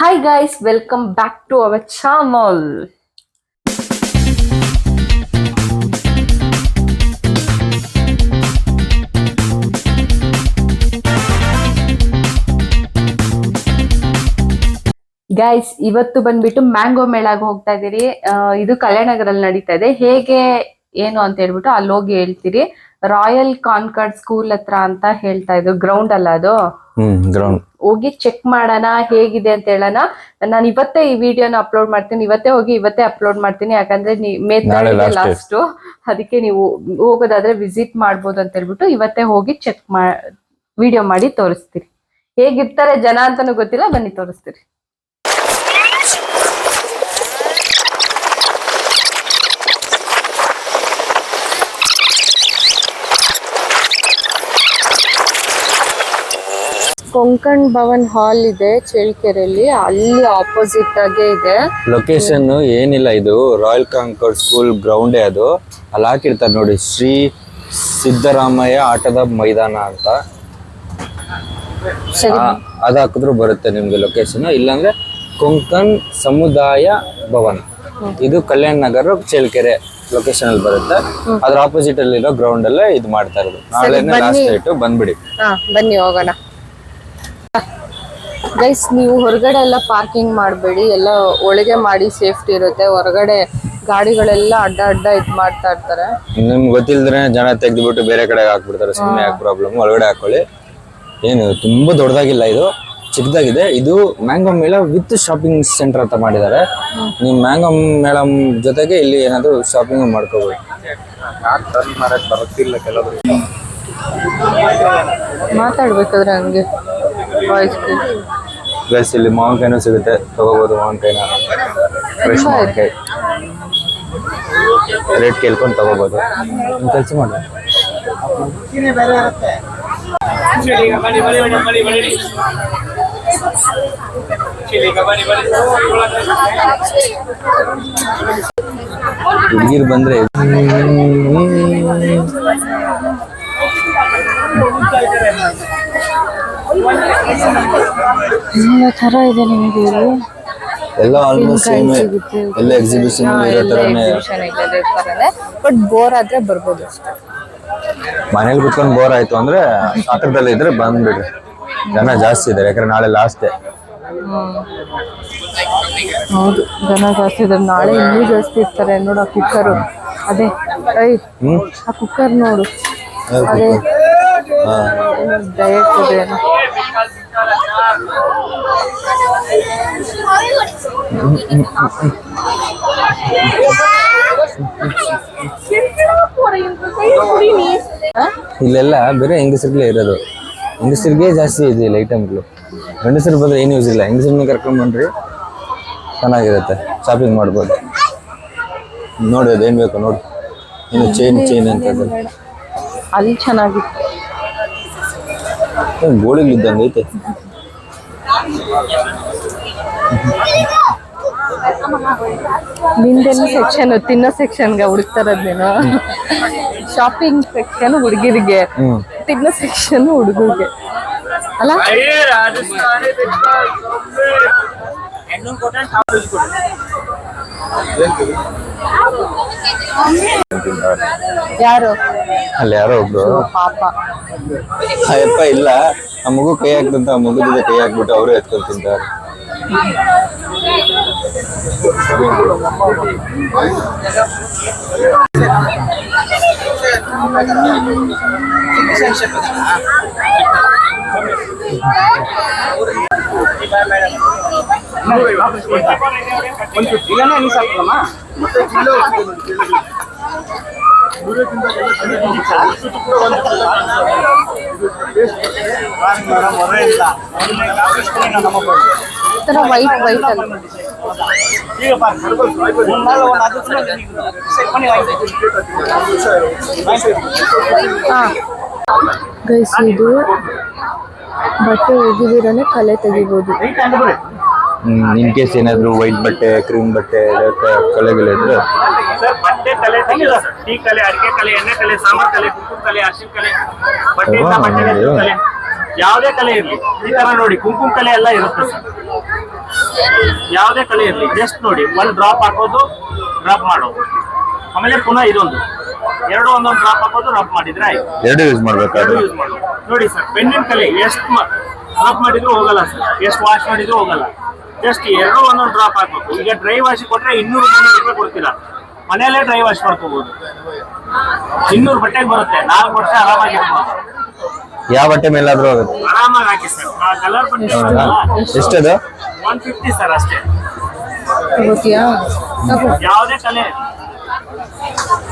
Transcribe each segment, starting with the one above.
Hi guys, welcome back to our channel. Guys ಇವತ್ತು ಬಂದ್ಬಿಟ್ಟು mango ಮೇಳಾಗ ಹೋಗ್ತಾ ಇದೀರಿ. ಇದು ಕಲ್ಯಾಣನಗರಲ್ಲಿ ನಡೀತಾ ಇದೆ. ಹೇಗೆ ಏನು ಅಂತ ಹೇಳ್ಬಿಟ್ಟು ಅಲ್ಲಿ ಹೋಗಿ ಹೇಳ್ತೀರಿ. ರಾಯಲ್ ಕಾನ್ಕಾರ್ಡ್ ಸ್ಕೂಲ್ ಹತ್ರ ಅಂತ ಹೇಳ್ತಾ ಇದ್ರು. ಗ್ರೌಂಡ್ ಅಲ್ಲ ಅದು, ಗ್ರೌಂಡ್ ಹೋಗಿ ಚೆಕ್ ಮಾಡೋಣ ಹೇಗಿದೆ ಅಂತ ಹೇಳೋಣ. ನಾನು ಇವತ್ತೇ ಈ ವಿಡಿಯೋನ ಅಪ್ಲೋಡ್ ಮಾಡ್ತೀನಿ. ಇವತ್ತೇ ಹೋಗಿ ಇವತ್ತೇ ಅಪ್ಲೋಡ್ ಮಾಡ್ತೀನಿ. ಯಾಕಂದ್ರೆ ಲಾಸ್ಟ್, ಅದಕ್ಕೆ ನೀವು ಹೋಗೋದಾದ್ರೆ ವಿಸಿಟ್ ಮಾಡ್ಬೋದು ಅಂತ ಹೇಳ್ಬಿಟ್ಟು ಇವತ್ತೇ ಹೋಗಿ ಚೆಕ್ ವಿಡಿಯೋ ಮಾಡಿ ತೋರಿಸ್ತೀರಿ. ಹೇಗಿರ್ತಾರೆ ಜನ ಅಂತಾನು ಗೊತ್ತಿಲ್ಲ, ಬನ್ನಿ ತೋರಿಸ್ತೀರಿ. ಕೊಂಕಣ್ ಭವನ್ ಹಾಲ್ ಇದೆ ಚೇಳ್ಕೆರೆಯಲ್ಲಿ, ಅಲ್ಲಿ ಆಪೋಸಿಟ್ ಆಗೇ ಇದೆ. ಲೊಕೇಶನ್ ಏನಿಲ್ಲ, ಇದು ರಾಯಲ್ ಕಾನ್ಕಾರ್ಡ್ ಸ್ಕೂಲ್ ಗ್ರೌಂಡೇ. ಅದು ಅಲ್ಲಿ ಹಾಕಿರ್ತಾರೆ ನೋಡಿ, ಶ್ರೀ ಸಿದ್ದರಾಮಯ್ಯ ಆಟದ ಮೈದಾನ ಅಂತ. ಅದ್ ಹಾಕಿದ್ರು ಬರುತ್ತೆ ನಿಮ್ಗೆ ಲೊಕೇಶನ್. ಇಲ್ಲಾಂದ್ರೆ ಕೊಂಕಣ್ ಸಮುದಾಯ ಭವನ್, ಇದು ಕಲ್ಯಾಣ ನಗರ ಚೇಳ್ಕೆರೆ ಲೊಕೇಶನ್ ಅಲ್ಲಿ ಬರುತ್ತೆ. ಅದ್ರ ಆಪೋಸಿಟ್ ಅಲ್ಲಿರೋ ಗ್ರೌಂಡ್ ಅಲ್ಲೇ ಇದು ಮಾಡ್ತಾ ಇರೋದು. ನಾಳೆನೇ ಲಾಸ್ಟ್ ಡೇಟ್, ಬಂದ್ಬಿಡಿ. ಬನ್ನಿ ಹೋಗೋಣ. ಗೈಸ್, ನೀವು ಹೊರಗಡೆ ಎಲ್ಲ ಪಾರ್ಕಿಂಗ್ ಮಾಡಬೇಡಿ, ಎಲ್ಲ ಒಳಗೆ ಮಾಡಿ, ಸೇಫ್ಟಿ ಇರುತ್ತೆ. ಹೊರಗಡೆ ಗಾಡಿಗಳೆಲ್ಲ ಅಡ್ಡ ಇದ್ ಮಾಡ್ತಾ ಇರ್ತಾರೆ. ನಿಮ್ಗೆ ಗೊತ್ತಿಲ್ದ್ರೆ ಜನ ತೆಗೆದ್ಬಿಟ್ಟು ಬೇರೆ ಕಡೆ ಹಾಕ್ಬಿಡ್ತಾರೆ. ಸುಮ್ಮನೆ ಯಾಕೆ ಪ್ರಾಬ್ಲಮ್, ಒಳಗಡೆ ಹಾಕೊಳ್ಳಿ. ಏನು ತುಂಬಾ ದೊಡ್ಡದಾಗಿಲ್ಲ, ಇದು ಚಿಕ್ಕದಾಗಿದೆ. ಇದು ಮ್ಯಾಂಗೋ ಮೇಳ ವಿತ್ ಶಾಪಿಂಗ್ ಸೆಂಟರ್ ಅಂತ ಮಾಡಿದ್ದಾರೆ. ನೀವು ಮ್ಯಾಂಗೋ ಮೇಳ ಜೊತೆಗೆ ಇಲ್ಲಿ ಏನಾದ್ರು ಶಾಪಿಂಗ್ ಮಾಡ್ಕೋಬಹುದು. ಮಾತಾಡ್ಬೇಕಾದ್ರೆ ಹಂಗೆ ಪ್ಲಸ್ ಇಲ್ಲಿ ಮಾವಿನಕಾಯಿನೂ ಸಿಗುತ್ತೆ, ತಗೋಬಹುದು. ಮಾವಿನಕಾಯಿನ ಫ್ರೆಶ್ ಮಾವಿನಕಾಯಿ ರೇಟ್ ಕೇಳ್ಕೊಂಡು ತಗೋಬಹುದು. ಕೆಲಸ ಮಾಡಿ. ಹುಡುಗಿರು ಬಂದ್ರೆ ತರ ಇದೆ ನಿಮಗೆ. ಎಲ್ಲ ಆಲ್ಮೋಸ್ಟ್ ಸೇಮ್, ಎಲ್ಲ ಎಕ್ಸಿಬಿಷನ್ ಇರೋ ತರನೇ. ಬಟ್ ಬೋರ್ ಆದ್ರೆ ಬರ್ಬೋದು ಅಷ್ಟೇ. ಮನೇಲಿ ಕುತ್ಕೊಂಡು ಬೋರ್ ಆಯ್ತು ಅಂದ್ರೆ ಹತ್ರದಲ್ಲಿ ಇದ್ರೆ ಬಂದ್ಬಿಡ್ರಿ. ಜನ ಜಾಸ್ತಿ ಇದಾರೆ, ಯಾಕಂದ್ರೆ ನಾಳೆ ಲಾಸ್ಟ್ ಡೇ. ಹೌದು, ಜನ ಜಾಸ್ತಿ ಇದಾರೆ. ನಾಳೆ ಇನ್ನೂ ಜಾಸ್ತಿ ಇರ್ತಾರೆ. ನೋಡು ಆ ಕುಕ್ಕರ್, ಅದೇ ಆ ಕುಕ್ಕರ್ ನೋಡು, ಅದೇ ಡಯಟ್ ಇದೆ. ಇಲ್ಲೆಲ್ಲ ಬೇರೆ ಹೆಂಗಸರ್ಗಳೇ ಇರೋದು. ಹೆಂಗಸರಿಗೆ ಜಾಸ್ತಿ ಇದೆ ಐಟಮ್ಗಳು. ಗಂಡಸರು ಬಂದ್ರೆ ಏನು ಯೂಸ್ ಇಲ್ಲ. ಹೆಂಗಸರನ್ನ ಕರ್ಕೊಂಡ್ ಬಂದ್ರಿ, ಚೆನ್ನಾಗಿರುತ್ತೆ, ಶಾಪಿಂಗ್ ಮಾಡ್ಬೋದು. ನೋಡಿ ಅದೇನ್ ಬೇಕು ನೋಡಿ. ಇನ್ನು ಚೈನ್ ಅಂತ ಅಲ್ಲಿ ಚೆನ್ನಾಗಿತ್ತು. ಗೋಳಿಗಳಿದ್ದಂಗೆ ಐತೆ. ನಿಂದೆಲ್ಲ ಸೆಕ್ಷನ್ ತಿನ್ನೋ ಸೆಕ್ಷನ್ಗೆ ಹುಡುಕ್ತಾರದ್ ನೀನು. ಶಾಪಿಂಗ್ ಸೆಕ್ಷನ್ ಹುಡುಗಿರಿಗೆ, ತಿನ್ನೋ ಸೆಕ್ಷನ್ ಹುಡುಗರಿಗೆ ಅಲ್ಲ. ಯಾರು ಅಲ್ಲಿ ಯಾರೋ ಒಬ್ರು ಪಾಪ ಅಯ್ಯಪ್ಪ ಇಲ್ಲ, ಆ ಮಗು ಕೈ ಹಾಕ್ತಂತ, ಆ ಮಗು ಜೊತೆ ಕೈ ಹಾಕ್ಬಿಟ್ಟು ಅವರು ಎತ್ಕೊಂಡು ತಿಂತಾರೆ. ವೈಟ್ ಅಲ್ಲ. ಗೈಸ್, ಇದು ಬಟ್ಟೆ ಒಗಿದಿರನೆ ಕಲೆ ತೆಗಿಬಹುದು. ಇನ್ ಕೇಸ್ ಏನಾದ್ರು ವೈಟ್ ಬಟ್ಟೆ, ಕ್ರೀಮ್ ಬಟ್ಟೆ, ಕಲೆಗಳಿದ್ರೆ ಬಟ್ಟೆ ಕಲೆ ತೆಗಿಲ್ಲ. ಟೀ ಕಲೆ, ಅಡಿಕೆ ಕಲೆ, ಎಣ್ಣೆ ಕಲೆ, ಸಾಂಬಾರ್ ಕಲೆ, ಕುಂಕುಮ ಕಲೆ, ಅರಿಶಿನ ಕಲೆ, ಬಟ್ಟೆಯಿಂದ ಬಟ್ಟೆ ಕಲೆ, ಯಾವುದೇ ಕಲೆ ಇರಲಿ ಈ ತರ ನೋಡಿ ಕುಂಕುಮ ಕಲೆ ಎಲ್ಲ ಇರುತ್ತೆ ಸರ್. ಯಾವುದೇ ಕಲೆ ಇರಲಿ ಜಸ್ಟ್ ನೋಡಿ ಒಂದು ಡ್ರಾಪ್ ಹಾಕೋದು ಡ್ರಾಪ್ ಮಾಡೋದು, ಆಮೇಲೆ ಪುನಃ ಇದೊಂದು ಎರಡು ಒಂದೊಂದು ಡ್ರಾಪ್ ಹಾಕೋದು ರಬ್ ಮಾಡಿದ್ರೆ ಆಯ್ತು. ಎರಡು ಯೂಸ್ ಮಾಡ್ಬೇಕಾದ್ರೆ ಯೂಸ್ ಮಾಡೋದು. ನೋಡಿ ಸರ್ ಪೆನ್ನಿನ ಕಲೆ ಎಷ್ಟು ರಬ್ ಮಾಡಿದ್ರು ಹೋಗಲ್ಲ ಸರ್, ಎಷ್ಟು ವಾಶ್ ಮಾಡಿದ್ರು ಹೋಗಲ್ಲ. ಜಸ್ಟ್ ಎರಡು ಒಂದೊಂದು ಡ್ರಾಪ್ ಹಾಕ್ಬೇಕು. ಈಗ ಡ್ರೈ ವಾಶ್ ಕೊಟ್ರೆ 200 ರೂಪಾಯಿ ಕೊಡ್ತೀರಾ, ಮನೆಯಲ್ಲೇ ಡ್ರೈ ವಾಶ್ ಮಾಡ್ಕೋಬಹುದು. 200 ಬಟ್ಟೆಗೆ ಬರುತ್ತೆ, 4 ವರ್ಷ ಆರಾಮಾಗಿ ಇರ್ಬೋದು. ಯಾವ ಬಟ್ಟೆ ಮೇಲಾದ್ರೂ ಆಗುತ್ತೆ. ಆರಾಮಾಗಿ ಹಾಕಿ ಸರ್. ಆ ಕಲರ್ ಬಟ್ಟೆ ಎಷ್ಟದು? 150 ಸರ್ ಅಷ್ಟೇ. ಗೊತ್ತೀಯಾ? ಯಾವುದೇ ಕಲೆ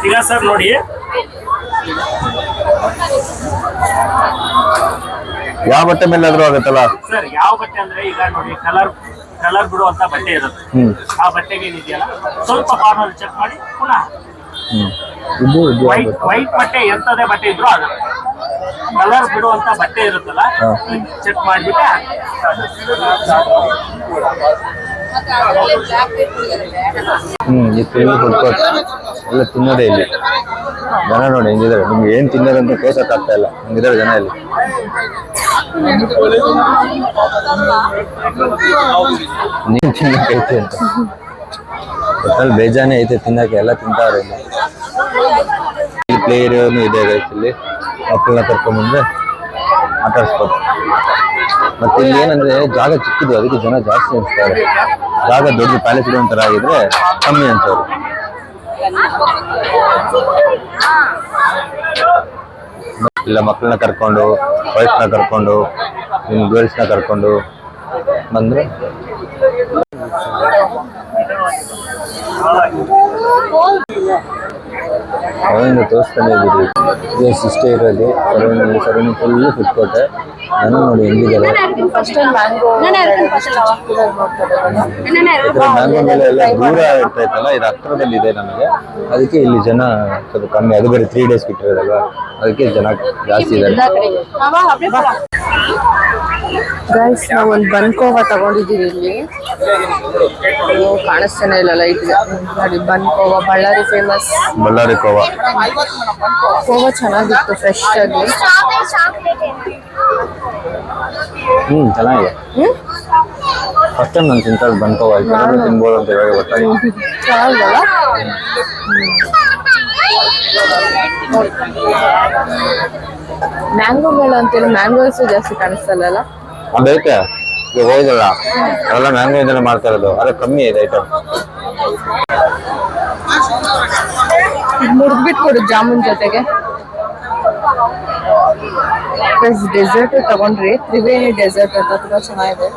ಈಗ ಸರ್ ನೋಡಿ ಯಾವ ಬಟ್ಟೆ ಮೇಲಾದ್ರೂ ಆಗುತ್ತಲ್ಲ ಸರ್. ಯಾವ ಬಟ್ಟೆ ಅಂದ್ರೆ ಈಗ ನೋಡಿ ಕಲರ್ ಬಿಡುವಂತ ಬಟ್ಟೆ ಇರುತ್ತೆ, ಆ ಬಟ್ಟೆಗೆ ಏನಿದೆಯಲ್ಲ ಸ್ವಲ್ಪ ಕಾರ್ನರ್ ಚೆಕ್ ಮಾಡಿ ಪುನಃ ವೈಟ್ ಬಟ್ಟೆ ಎಂತದೇ ಬಟ್ಟೆ ಇದ್ರು ಆಗುತ್ತೆ. ಕಲರ್ ಬಿಡುವಂತ ಬಟ್ಟೆ ಇರುತ್ತಲ್ಲ ಚೆಕ್ ಮಾಡಿಬಿಟ್ಟೆ ಈ ತಿಂದು ಫುಡ್ ಎಲ್ಲ ತಿನ್ನೋದೇ ಇಲ್ಲಿ. ಜನ ನೋಡಿ ಹೆಂಗಿದ್ದಾರೆ, ನಿಮ್ಗೆ ಏನ್ ತಿನ್ನೋದಂತ ತೋರ್ಸಕ್ ಆಗ್ತಾ ಇಲ್ಲ, ಹಂಗಿದ್ದಾರೆ ಜನ ಇಲ್ಲಿ. ನೀನ್ ತಿನ್ನಕೈತಿ ಅಂತ ಒಟ್ಟಲ್ಲಿ ಬೇಜಾನೆ ಐತೆ ತಿನ್ನಕ್ಕೆ, ಎಲ್ಲ ತಿಂತಾವ್ರೆ ಇಲ್ಲಿ. ಪ್ಲೇ ಏರಿಯಾನು ಇದೆ ಇಲ್ಲಿ, ಮಕ್ಕಳನ್ನ ಕರ್ಕೊಂಡ್ಬಂದ್ರೆ ಆಟ ಆಡಿಸ್ಬೋದು. ಮತ್ತೆ ಇಲ್ಲಿ ಏನಂದ್ರೆ ಜಾಗ ಚಿಕ್ಕಿದೆ, ಅದಕ್ಕೆ ಜನ ಜಾಸ್ತಿ ಅನ್ಸ್ತಾರೆ. ಜಾಗ ದೊಡ್ಡ ಪ್ಯಾಲೇಸ್ ಇರೋ ಒಂಥರ ಆಗಿದ್ರೆ ಕಮ್ಮಿ ಅನ್ಸೋರು. ಇಲ್ಲ ಮಕ್ಕಳನ್ನ ಕರ್ಕೊಂಡು, ವೈಫ್ನ ಕರ್ಕೊಂಡು, ಗರ್ಲ್ಸ್ನ ಕರ್ಕೊಂಡು ಬಂದ್ರೆ ಅವಾಗಿಂದ ತೋರಿಸ್ತಾನೆ ಇದ್ದೀರಿ. ಜಸ್ಟ್ ಇಷ್ಟೇ ಇರೋದು ಸರೌಂಡಿಂಗ್ ಫುಲ್ ಫುಡ್ ಕೋರ್ಟ್. ನಾನು ನೋಡಿ ಹೆಂಗಿದ್ದಾರೆ. ಮ್ಯಾಂಗೋ ಮೇಲೆ ಎಲ್ಲ ದೂರ ಇರ್ತಾ ಇತ್ತಲ್ಲ, ಇದು ಹತ್ರದಲ್ಲಿ ಇದೆ ನಮಗೆ, ಅದಕ್ಕೆ ಇಲ್ಲಿ ಜನ ಸ್ವಲ್ಪ ಕಮ್ಮಿ. ಅದು ಬೇರೆ 3 days ಬಿಟ್ಟಿರೋದಲ್ವಾ, ಅದಕ್ಕೆ ಜನ ಜಾಸ್ತಿ ಇದ್ದಾರೆ. ಗೈಸ್ ನಾವು ಒಂದು ಬನ್ಕೋವಾ ತಗೊಂಡಿದ್ದೀವಿ ಇಲ್ಲಿ. ಕಾಣಿಸ್ತಾನೆ ಇಲ್ಲ ಲೈಟ್ ನೋಡಿ. ಬನ್ಕೋವಾ ಬಳ್ಳಾರಿ ಫೇಮಸ್. ಬಳ್ಳಾರಿ ಕೋವಾ ಚೆನ್ನಾಗಿತ್ತು, ಫ್ರೆಶ್ ಆಗಿ. ಚೆನ್ನಾಗಿದೆ. ಫಸ್ಟ್ ಟೈಮ್ ನಾನು ತಿಂತ ಬನ್ಕೋವಾ, ತಿನ್ಬೋದು ಅಂತ ಇವಾಗ ಗೊತ್ತಾಗಿದೆ. ಚೆನ್ನಾಗಿಲ್ಲ. ಮ್ಯಾಂಗೋ ಮೇಳ ಅಂತೇಳಿ ಮ್ಯಾಂಗೋಸ್ ಜಾಸ್ತಿ ಕಾಣಿಸ್ತಲ್ಲ. ಅದೈತೆ ಈಗ ಹೋಗಿಲ್ಲ, ಎಲ್ಲ ಮ್ಯಾಂಗೋ ಇದೆಲ್ಲ ಮಾಡ್ತಾ ಇರೋದು, ಅದು ಕಮ್ಮಿ ಇದೆ ಐಟಮ್. ಮುರಿದ್ಬಿಟ್ಟು ಕೊಡು ಜಾಮೂನ್ ಜೊತೆಗೆ. ಡೆಸರ್ಟ್ ತಗೊಂಡ್ರಿ, ತ್ರಿವೇಣಿ ಡೆಸರ್ಟ್ ಅಂತ, ತುಂಬಾ ಚೆನ್ನಾಗಿದೆ.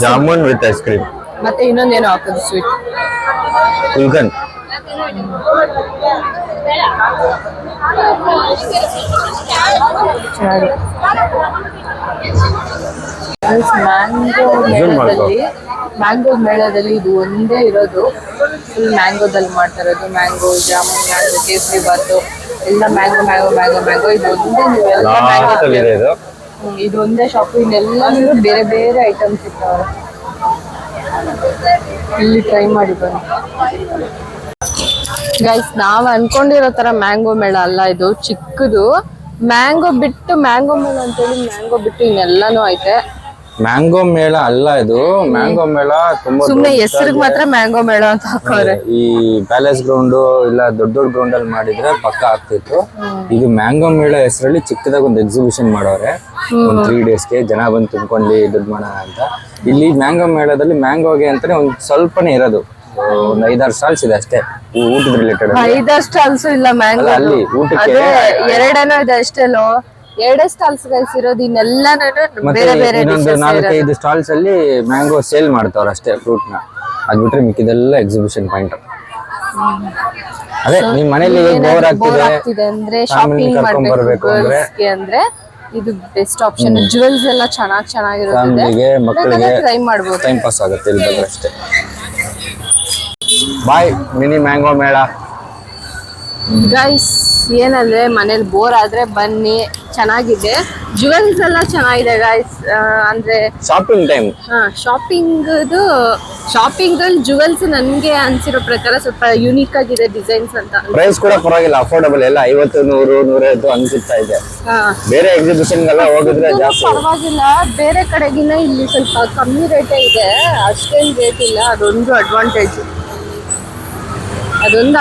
Jamun with ice cream. ಮತ್ತೆ ಇನ್ನೊಂದೇನು ಹಾಕೋದು ಸ್ವೀಟ್, ಗುಲ್ಕನ್. ಮ್ಯಾಂಗೋ ಮೇಳದಲ್ಲಿ ಇದು ಒಂದೇ ಇರೋದು. ಫುಲ್ ಮ್ಯಾಂಗೋದಲ್ಲಿ ಮಾಡ್ತಾ ಇರೋದು. ಮ್ಯಾಂಗೋ ಜಾಮೂನ್, ಮ್ಯಾಂಗೋ ಕೇಸರಿ ಬಾತು ಎಲ್ಲ ಮ್ಯಾಂಗೋ ಮ್ಯಾಂಗೋ ಮ್ಯಾಂಗೋ ಮ್ಯಾಂಗೋ. ಇದು ಒಂದೇ, ನೀವೆಲ್ಲ ಮ್ಯಾಂಗೋ. ಇದು ಒಂದೇ ಶಾಪ್. ಇನ್ನೆಲ್ಲನೂ ಬೇರೆ ಬೇರೆ ಐಟಮ್ಸ್ ಇರ್ತಾವೆ. ಇಲ್ಲಿ ಟ್ರೈ ಮಾಡಿ ಬನ್ನಿ ಗೈಸ್. ನಾವ್ ಅನ್ಕೊಂಡಿರೋ ತರ ಮ್ಯಾಂಗೋ ಮೇಳ ಅಲ್ಲ ಇದು, ಚಿಕ್ಕದು. ಮ್ಯಾಂಗೋ ಮೇಳ ಅಂತೇಳಿ ಮ್ಯಾಂಗೋ ಬಿಟ್ಟು ಇನ್ನೆಲ್ಲಾನು ಐತೆ. ಮ್ಯಾಂಗೋ ಮೇಳ ಅಲ್ಲ ಇದು, ಮ್ಯಾಂಗೋ ಮೇಳ ತುಂಬಾ ಸುಮ್ನೆ ಹೆಸರಿಗೆ ಮಾತ್ರ ಮ್ಯಾಂಗೋ ಮೇಳ ಅಂತ ಹಾಕೋರೆ. ಈ ಪ್ಯಾಲೇಸ್ ಗ್ರೌಂಡ್ ಇಲ್ಲ ದೊಡ್ಡ ಗ್ರೌಂಡ್ ಅಲ್ಲಿ ಮಾಡಿದ್ರೆ ಪಕ್ಕ ಆಗ್ತಿತ್ತು. ಇದು ಮ್ಯಾಂಗೋ ಮೇಳ ಹೆಸರಲ್ಲಿ ಚಿಕ್ಕದಾಗ ಒಂದು ಎಕ್ಸಿಬಿಷನ್ ಮಾಡೋರೆ, ಒಂದು 3 daysಗೆ ಜನ ಬಂದು ತುಂಬ್ಕೊಂಡ್ಲಿ ದುಡ್ಡು ಮಾಡೋಣ ಅಂತ. ಇಲ್ಲಿ ಮ್ಯಾಂಗೋ ಮೇಳದಲ್ಲಿ ಮ್ಯಾಂಗೋಗೆ ಅಂತಾನೆ ಒಂದ್ ಸ್ವಲ್ಪನೇ ಇರೋದು, ಒಂದು 5-6 ಸ್ಟಾಲ್ಸ್ ಇದೆ ಅಷ್ಟೇ ಊಟದ ರಿಲೇಟೆಡ್. 5 ಸ್ಟಾಲ್ಸ್ ಇಲ್ಲ ಮ್ಯಾಂಗೋ, ಅಲ್ಲಿ ಊಟಕ್ಕೆ 2 ಇದೆ ಅಷ್ಟೇನೋ. 2 ಸ್ಟಾಲ್ಸ್ ಗೈಸ್ ಇರೋದು. ಇನ್ನೆಲ್ಲಾನು ಬೇರೆ ಬೇರೆ 4-5 ಸ್ಟಾಲ್ಸ್ ಅಲ್ಲಿ ಮ್ಯಾಂಗೋ ಸೇಲ್ ಮಾಡ್ತಾವ್ರ ಅಷ್ಟೇ, ಫ್ರೂಟ್ ನ. ಅದ್ ಬಿಟ್ರೆ ಮಿಕ್ಕಿದೆಲ್ಲ ಎಕ್ಸಿಬಿಷನ್ ಪಾಯಿಂಟ್. ಅದೇ ನಿಮ್ ಮನೇಲಿ ಬೋರ್ ಆಗ್ತಿದೆ ಅಂದ್ರೆ ಶಾಪಿಂಗ್ ಮಾಡ್ಬೇಕು ಅಂದ್ರೆ ಇದು ಬೆಸ್ಟ್ ಆಪ್ಷನ್. ಜುವೆಲ್ಸ್ ಎಲ್ಲ ಚೆನ್ನಾಗಿರುತ್ತೆ, ಮಕ್ಕಳಿಗೆ ಟ್ರೈ ಮಾಡ್ಬೋದು. ಟೈಮ್ ಪಾಸ್ ಆಗುತ್ತೆ ಇಲ್ಲಿ ಬಂದ್ರೆ ಅಷ್ಟೇ. ಬಾಯ್ ಮಿನಿ ಮ್ಯಾಂಗೋ ಮೇಳ ಗೈಸ್. ಏನಂದ್ರೆ ಮನೇಲಿ ಬೋರ್ ಆದ್ರೆ ಬನ್ನಿ, ಚೆನ್ನಾಗಿದೆ. ಜುವೆಲ್ಸ್ ಎಲ್ಲ ಚೆನ್ನಾಗಿದೆ ಗೈಸ್. ಅಂದ್ರೆ ಶಾಪಿಂಗ್ ಟೈಮ್. ಶಾಪಿಂಗ್ ಜುವೆಲ್ಸ್ ನನ್ಗೆ ಅನ್ಸಿರೋ ಪ್ರಕಾರ ಸ್ವಲ್ಪ ಯುನೀಕ್ ಆಗಿದೆ ಡಿಸೈನ್ಸ್ ಅಂತ. ಪ್ರೈಸ್ ಕೂಡ ಪರವಾಗಿಲ್ಲ, ಅಫೋರ್ಡಬಲ್ ಎಲ್ಲ 50, 100, 150 ಅನ್ಸುತ್ತಾ ಇದೆ. ಬೇರೆ ಎಕ್ಸಿಬಿಷನ್ ಗೆಲ್ಲ ಹೋಗಿದ್ರೆ ಜಾಸ್ತಿ. ಪರವಾಗಿಲ್ಲ, ಬೇರೆ ಕಡೆಗಿನ ಇಲ್ಲಿ ಸ್ವಲ್ಪ ಕಮ್ಮಿ ರೇಟೇ ಇದೆ, ಅಷ್ಟೇನು ರೇಟ್ ಇಲ್ಲ. ಅದೊಂದು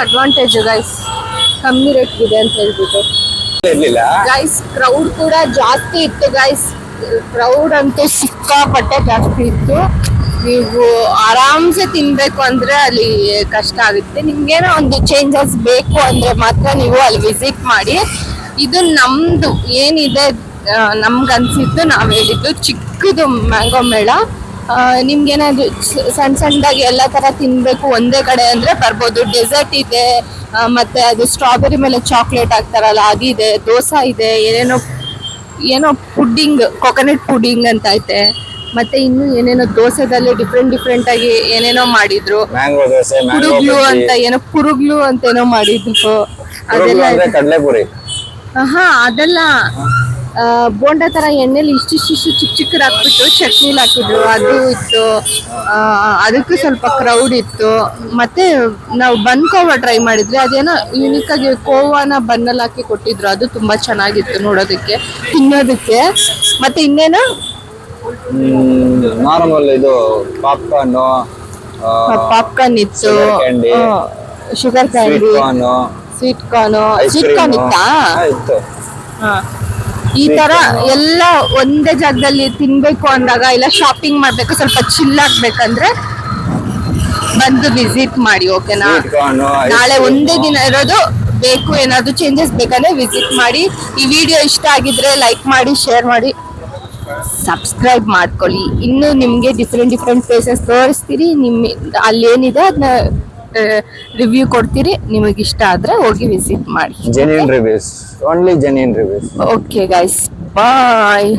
ಅಡ್ವಾಂಟೇಜ್ ಗೈಸ್, ಕಮ್ಮಿ ರೇಟ್ ಇದೆ ಅಂತ ಹೇಳ್ಬಿಟ್ಟು. ಇರ್ಲಿಲ್ಲ ಗೈಸ್ ಕ್ರೌಡ್ ಕೂಡ ಜಾಸ್ತಿ ಇತ್ತು ಗೈಸ್, ಕ್ರೌಡ್ ಅಂತೂ ಸಿಕ್ಕಾಪಟ್ಟೆ ಜಾಸ್ತಿ ಇತ್ತು. ನೀವು ಆರಾಮ್ಸೆ ತಿನ್ಬೇಕು ಅಂದ್ರೆ ಅಲ್ಲಿ ಕಷ್ಟ ಆಗುತ್ತೆ. ನಿಮ್ಗೇನೋ ಒಂದು ಚೇಂಜಸ್ ಬೇಕು ಅಂದ್ರೆ ಮಾತ್ರ ನೀವು ಅಲ್ಲಿ ವಿಸಿಟ್ ಮಾಡಿ. ಇದು ನಮ್ದು ಏನಿದೆ ನಮ್ಗನ್ಸಿದ್ದು ನಾವ್ ಹೇಳಿದ್ದು ಚಿಕ್ಕದು ಮ್ಯಾಂಗೋ ಮೇಳ. ನಿಮ್ಗೇನಾದ್ರು ಸಣ್ಣದಾಗಿ ಎಲ್ಲ ತರ ತಿನ್ಬೇಕು ಒಂದೇ ಕಡೆ ಅಂದ್ರೆ ಬರ್ಬೋದು. ಡೆಸರ್ಟ್ ಇದೆ, ಮತ್ತೆ ಅದು ಸ್ಟ್ರಾಬೆರಿ ಮೇಲೆ ಚಾಕ್ಲೇಟ್ ಹಾಕ್ತಾರಲ್ಲ ಅದಿದೆ, ದೋಸೆ ಇದೆ, ಏನೋ ಪುಡ್ಡಿಂಗ್, ಕೊಕೊನಟ್ ಪುಡ್ಡಿಂಗ್ ಅಂತ ಐತೆ. ಮತ್ತೆ ಇನ್ನು ಏನೇನೋ ದೋಸೆದಲ್ಲಿ ಡಿಫ್ರೆಂಟ್ ಆಗಿ ಏನೇನೋ ಮಾಡಿದ್ರು. ಮ್ಯಾಂಗೋ ದೋಸೆ, ಕುರುಗ್ಲು ಅಂತ ಕುರುಗ್ಲು ಅಂತ ಏನೋ ಮಾಡಿದ್ರು. ಅದೆಲ್ಲ ಕಡಲೆಪುರಿ. ಅದೆಲ್ಲ ಬೋಂಡ ತರ ಎಣ್ಣೆಲಿ ಇಷ್ಟಿಷ್ಟು ಚಿಕ್ಕ ಹಾಕ್ಬಿಟ್ಟು ಚಟ್ನಿಲಿ ಹಾಕಿದ್ರು, ಅದು ಇತ್ತು. ಅದಕ್ಕೂ ಸ್ವಲ್ಪ ಕ್ರೌಡ್ ಇತ್ತು. ಮತ್ತೆ ನಾವು ಬನ್ ಕೋವಾ ಟ್ರೈ ಮಾಡಿದ್ವಿ, ಅದೇನೋ ಯುನೀಕ್ ಆಗಿ ಕೋವಾನ ಬನ್ನಲ್ಲಿ ಹಾಕಿ ಕೊಟ್ಟಿದ್ರು, ಅದು ತುಂಬಾ ಚೆನ್ನಾಗಿತ್ತು ನೋಡೋದಕ್ಕೆ, ತಿನ್ನೋದಕ್ಕೆ. ಮತ್ತೆ ಇನ್ನೇನು ನಾರ್ಮಲ್ ಇದು ಪಾಪ್ಕಾರ್ನ್ ಇತ್ತು, ಶುಗರ್ ಕ್ಯಾಂಡಿ, ಸ್ವೀಟ್ ಕಾರ್ನ್ ಇತ್ತು. ಈ ತರ ಎಲ್ಲ ಒಂದೇ ಜಾಗದಲ್ಲಿ ತಿನ್ಬೇಕು ಅಂದಾಗ, ಇಲ್ಲ ಶಾಪಿಂಗ್ ಮಾಡ್ಬೇಕು, ಸ್ವಲ್ಪ ಚಿಲ್ ಆಗ್ಬೇಕಂದ್ರೆ ಬಂದು ವಿಸಿಟ್ ಮಾಡಿ. ಓಕೆನಾ? ನಾಳೆ ಒಂದೇ ದಿನ ಇರೋದು, ಬೇಕು ಏನಾದ್ರು ಚೇಂಜಸ್ ಬೇಕಂದ್ರೆ ವಿಸಿಟ್ ಮಾಡಿ. ಈ ವಿಡಿಯೋ ಇಷ್ಟ ಆಗಿದ್ರೆ ಲೈಕ್ ಮಾಡಿ, ಶೇರ್ ಮಾಡಿ, ಸಬ್ಸ್ಕ್ರೈಬ್ ಮಾಡ್ಕೊಳ್ಳಿ. ಇನ್ನು ನಿಮ್ಗೆ ಡಿಫ್ರೆಂಟ್ ಪ್ಲೇಸಸ್ ತೋರಿಸ್ತೀರಿ. ಅಲ್ಲಿ ಏನಿದೆ ಅದನ್ನ ರಿವ್ಯೂ ಕೊಡ್ತೀರಿ. ನಿಮಗೆ ಇಷ್ಟ ಆದ್ರೆ ಹೋಗಿ ವಿಸಿಟ್ ಮಾಡಿ. Genuine reviews, only genuine reviews. Okay guys, bye.